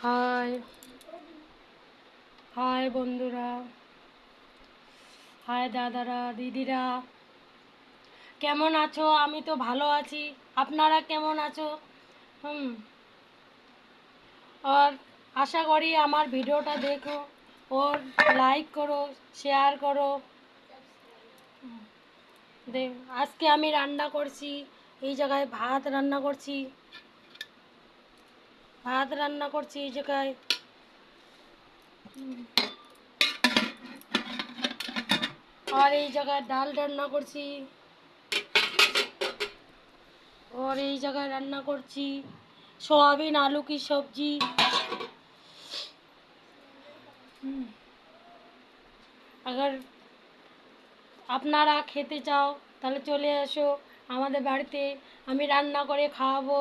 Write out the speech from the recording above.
High high বন্ধুরা, high দাদারা দিদিরা, কেমন আছো? আমি তো ভালো আছি, আপনারা কেমন আছো? হুম। আর আশা করি আমার ভিডিওটা দেখো, ওর লাইক করো, শেয়ার করো। আজকে আমি রান্না করছি, এই জায়গায় ভাত রান্না করছি এই জায়গায়। আর এই জায়গায় ডাল রান্না করছি, और এই জায়গায় রান্না করছি সোয়াবিন আলু কি সবজি। अगर আপনারা খেতে চাও তাহলে চলে এসো আমাদের বাড়িতে, আমি রান্না করে খাওয়াবো।